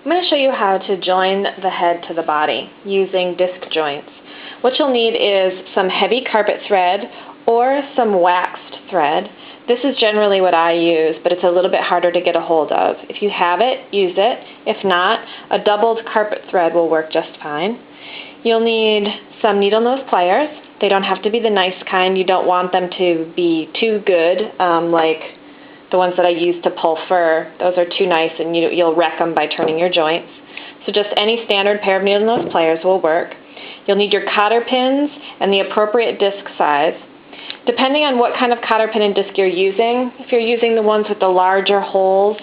I'm going to show you how to join the head to the body using disc joints. What you'll need is some heavy carpet thread or some waxed thread. This is generally what I use, but it's a little bit harder to get a hold of. If you have it, use it. If not, a doubled carpet thread will work just fine. You'll need some needle nose pliers. They don't have to be the nice kind. You don't want them to be too good, like the ones that I use to pull fur. Those are too nice and you'll wreck them by turning your joints. So just any standard pair of needle nose pliers will work. You'll need your cotter pins and the appropriate disc size. Depending on what kind of cotter pin and disc you're using, if you're using the ones with the larger holes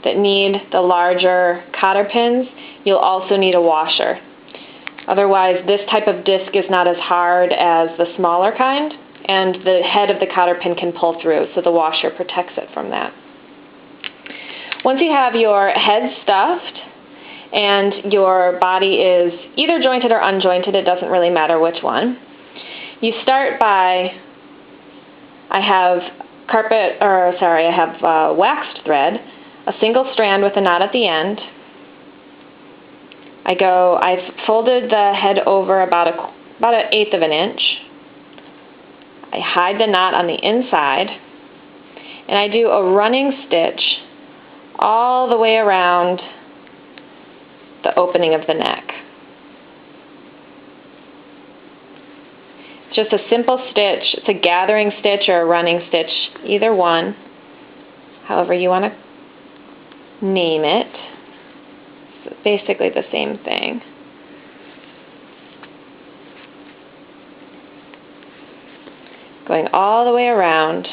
that need the larger cotter pins, you'll also need a washer. Otherwise, this type of disc is not as hard as the smaller kind, and the head of the cotter pin can pull through, so the washer protects it from that. Once you have your head stuffed and your body is either jointed or unjointed, it doesn't really matter which one, you start by, I have waxed thread, a single strand with a knot at the end. I've folded the head over about an eighth of an inch. I hide the knot on the inside, and I do a running stitch all the way around the opening of the neck. Just a simple stitch. It's a gathering stitch or a running stitch, either one, however you want to name it. It's basically the same thing. Going all the way around,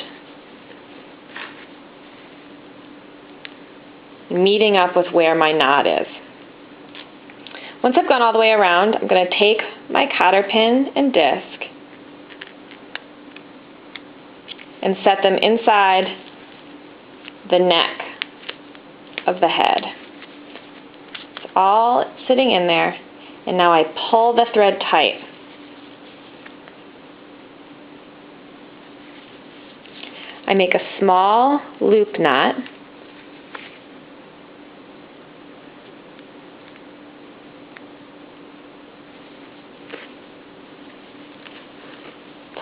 meeting up with where my knot is. Once I've gone all the way around, I'm going to take my cotter pin and disc and set them inside the neck of the head. It's all sitting in there, and now I pull the thread tight. I make a small loop knot.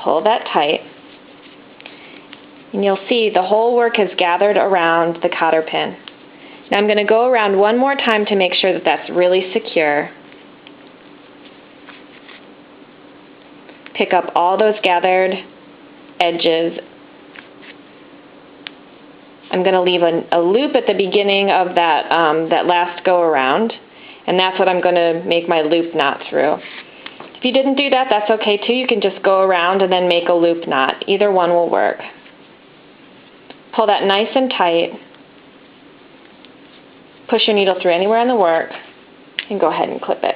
Pull that tight. And you'll see the whole work has gathered around the cotter pin. Now I'm going to go around one more time to make sure that that's really secure. Pick up all those gathered edges. I'm going to leave a loop at the beginning of that last go around, and that's what I'm going to make my loop knot through. If you didn't do that, that's okay too. You can just go around and then make a loop knot. Either one will work. Pull that nice and tight. Push your needle through anywhere on the work, and go ahead and clip it.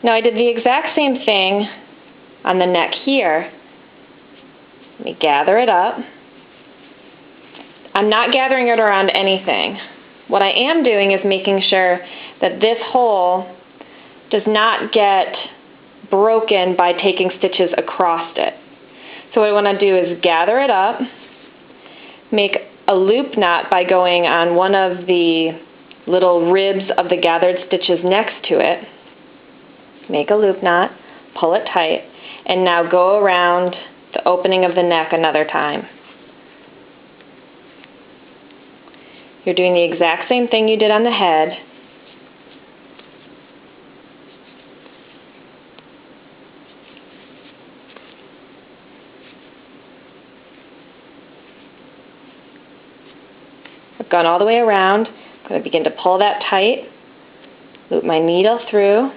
Now I did the exact same thing on the neck here. Let me gather it up. I'm not gathering it around anything. What I am doing is making sure that this hole does not get broken by taking stitches across it. So what I want to do is gather it up, make a loop knot by going on one of the little ribs of the gathered stitches next to it, make a loop knot, pull it tight, and now go around the opening of the neck another time. You're doing the exact same thing you did on the head. I've gone all the way around. I'm going to begin to pull that tight, loop my needle through.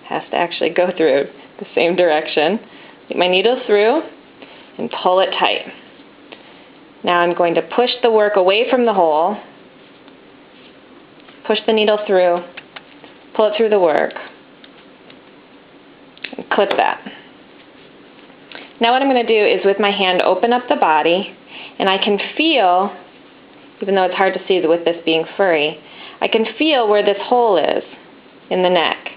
Has to actually go through the same direction. Get my needle through and pull it tight. Now I'm going to push the work away from the hole, push the needle through, pull it through the work, and clip that. Now what I'm going to do is with my hand open up the body, and I can feel, even though it's hard to see with this being furry, I can feel where this hole is in the neck.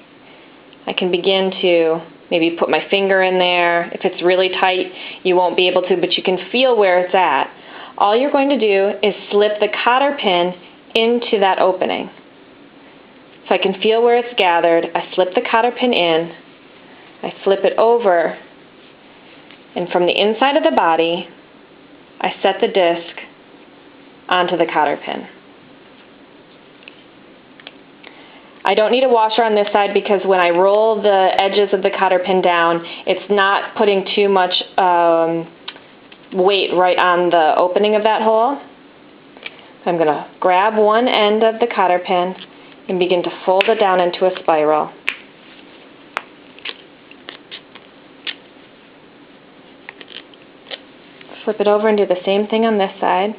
I can begin to Maybe put my finger in there. If it's really tight, you won't be able to, but you can feel where it's at. All you're going to do is slip the cotter pin into that opening. So I can feel where it's gathered. I slip the cotter pin in. I flip it over. And from the inside of the body, I set the disc onto the cotter pin. I don't need a washer on this side because when I roll the edges of the cotter pin down, it's not putting too much weight right on the opening of that hole. I'm going to grab one end of the cotter pin and begin to fold it down into a spiral. Flip it over and do the same thing on this side.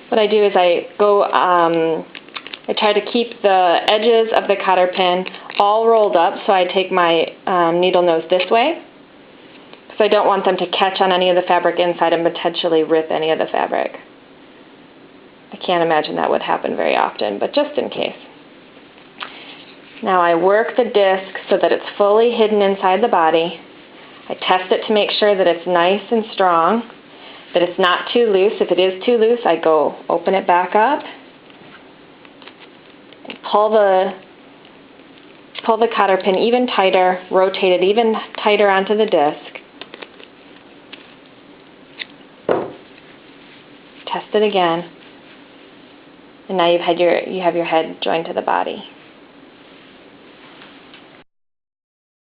What I do is I try to keep the edges of the cotter pin all rolled up, so I take my needle nose this way, because I don't want them to catch on any of the fabric inside and potentially rip any of the fabric. I can't imagine that would happen very often, but just in case. Now I work the disc so that it's fully hidden inside the body. I test it to make sure that it's nice and strong, that it's not too loose. If it is too loose, I go open it back up, and pull the cotter pin even tighter, rotate it even tighter onto the disc. Test it again, and now you have your head joined to the body.